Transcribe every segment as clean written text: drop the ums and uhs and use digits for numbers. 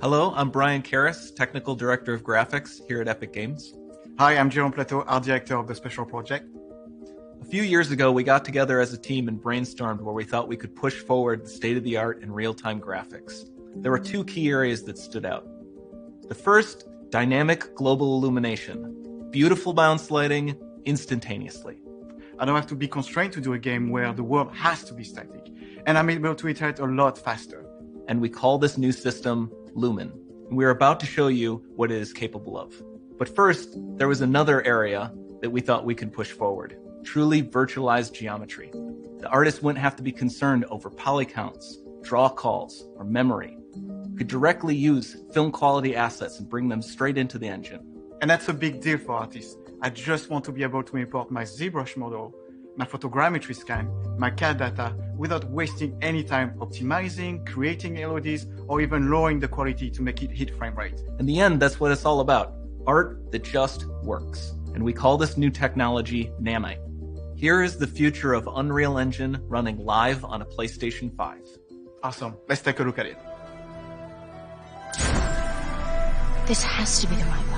Hello, I'm Brian Karras, Technical Director of Graphics here at Epic Games. Hi, I'm Jérôme Plateau, Art Director of the Special Project. A few years ago, we got together as a team and brainstormed where we thought we could push forward the state-of-the-art in real-time graphics. There were two key areas that stood out. The first, dynamic global illumination. Beautiful bounce lighting, instantaneously. I don't have to be constrained to do a game where the world has to be static, and I'm able to iterate a lot faster. And we call this new system Lumen. We're about to show you what it is capable of. But first, there was another area that we thought we could push forward. Truly virtualized geometry. The artist wouldn't have to be concerned over poly counts, draw calls, or memory. Could directly use film quality assets and bring them straight into the engine. And that's a big deal for artists. I just want to be able to import my ZBrush model, my photogrammetry scan, my CAD data, without wasting any time optimizing, creating LODs, or even lowering the quality to make it hit frame rate. In the end, that's what it's all about. Art that just works. And we call this new technology Nanite. Here is the future of Unreal Engine running live on a PlayStation 5. Awesome. Let's take a look at it. This has to be the right way.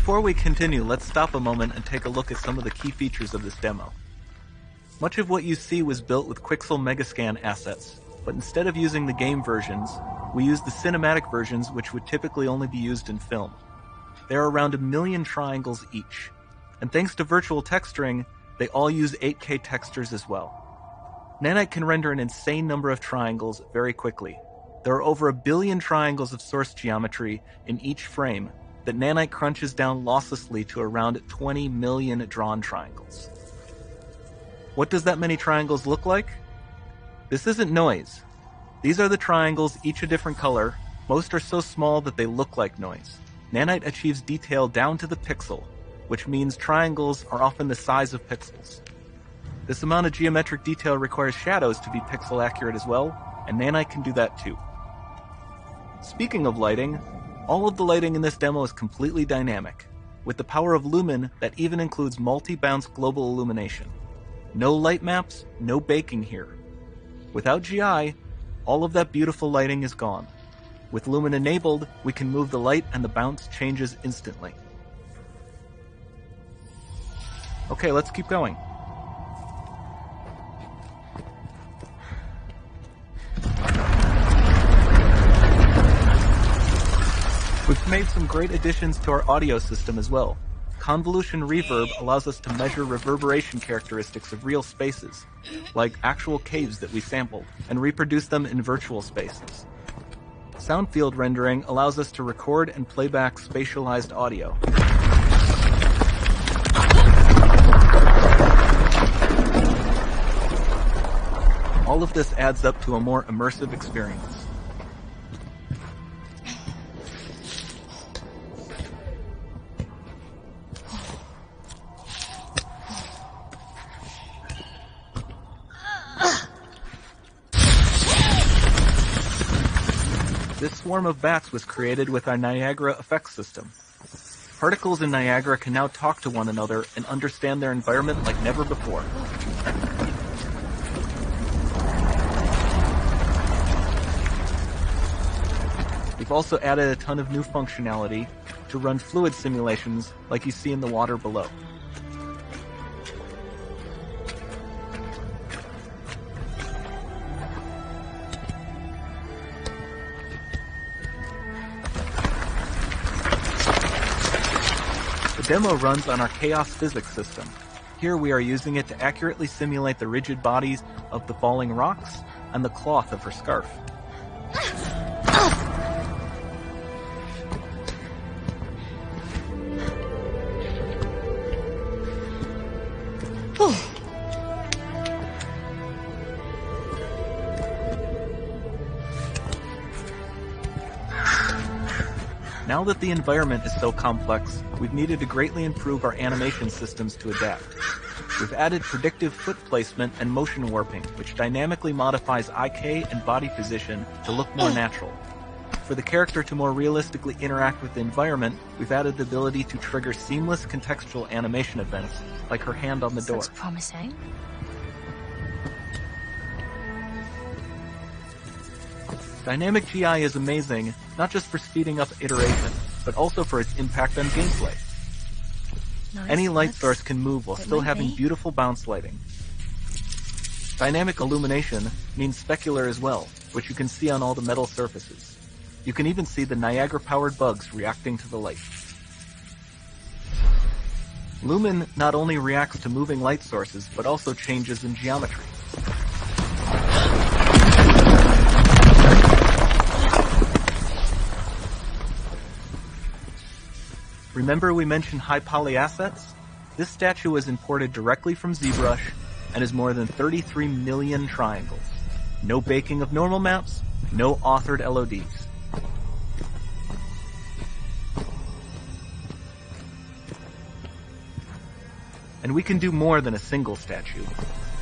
Before we continue, let's stop a moment and take a look at some of the key features of this demo. Much of what you see was built with Quixel Megascan assets, but instead of using the game versions, we used the cinematic versions, which would typically only be used in film. There are around 1 million triangles each, and thanks to virtual texturing, they all use 8K textures as well. Nanite can render an insane number of triangles very quickly. There are over 1 billion triangles of source geometry in each frame, that Nanite crunches down losslessly to around 20 million drawn triangles. What does that many triangles look like? This isn't noise. These are the triangles, each a different color. Most are so small that they look like noise. Nanite achieves detail down to the pixel, which means triangles are often the size of pixels. This amount of geometric detail requires shadows to be pixel accurate as well, and Nanite can do that too. Speaking of lighting, all of the lighting in this demo is completely dynamic, with the power of Lumen that even includes multi-bounce global illumination. No light maps, no baking here. Without GI, all of that beautiful lighting is gone. With Lumen enabled, we can move the light and the bounce changes instantly. Okay, let's keep going. We've made some great additions to our audio system as well. Convolution reverb allows us to measure reverberation characteristics of real spaces, like actual caves that we sampled, and reproduce them in virtual spaces. Sound field rendering allows us to record and play back spatialized audio. All of this adds up to a more immersive experience. This swarm of bats was created with our Niagara effects system. Particles in Niagara can now talk to one another and understand their environment like never before. We've also added a ton of new functionality to run fluid simulations like you see in the water below. The demo runs on our chaos physics system. Here we are using it to accurately simulate the rigid bodies of the falling rocks and the cloth of her scarf. Now that the environment is so complex, we've needed to greatly improve our animation systems to adapt. We've added predictive foot placement and motion warping, which dynamically modifies IK and body position to look more natural. For the character to more realistically interact with the environment, we've added the ability to trigger seamless contextual animation events, like her hand on the door. Looks promising. Dynamic GI is amazing, not just for speeding up iteration, but also for its impact on gameplay. Nice. Any light source can move while It still might having be. beautiful bounce lighting. Dynamic illumination means specular as well, which you can see on all the metal surfaces. You can even see the Niagara-powered bugs reacting to the light. Lumen not only reacts to moving light sources, but also changes in geometry. Remember we mentioned high poly assets? This statue was imported directly from ZBrush and is more than 33 million triangles. No baking of normal maps, no authored LODs. And we can do more than a single statue.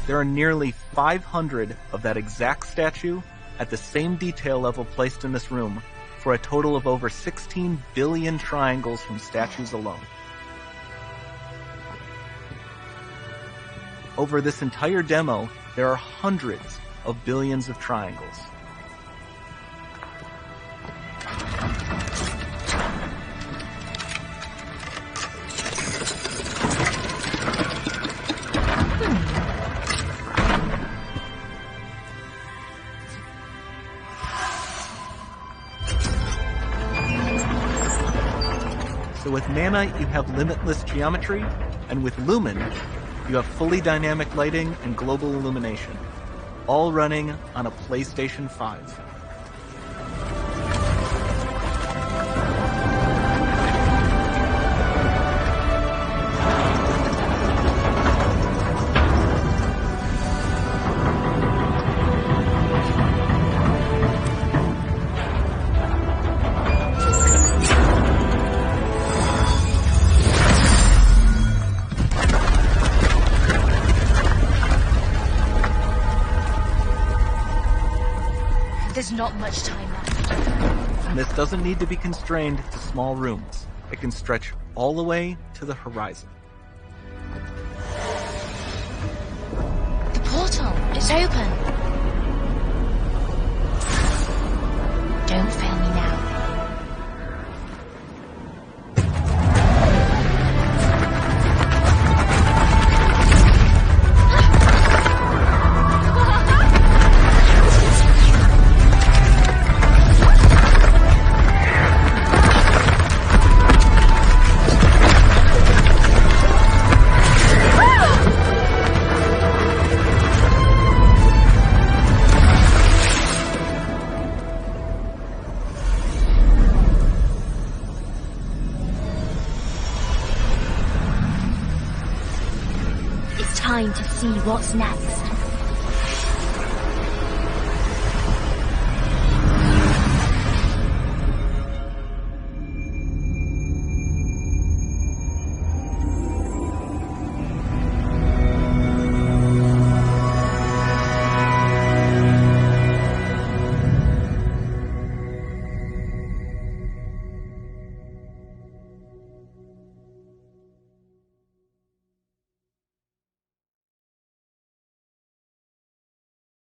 There are nearly 500 of that exact statue at the same detail level placed in this room, for a total of over 16 billion triangles from statues alone. Over this entire demo, there are hundreds of billions of triangles. So with Nanite, you have limitless geometry, and with Lumen, you have fully dynamic lighting and global illumination, all running on a PlayStation 5. There's not much time left. And this doesn't need to be constrained to small rooms. It can stretch all the way to the horizon. The portal, it's open. Don't fail me now. Time to see what's next.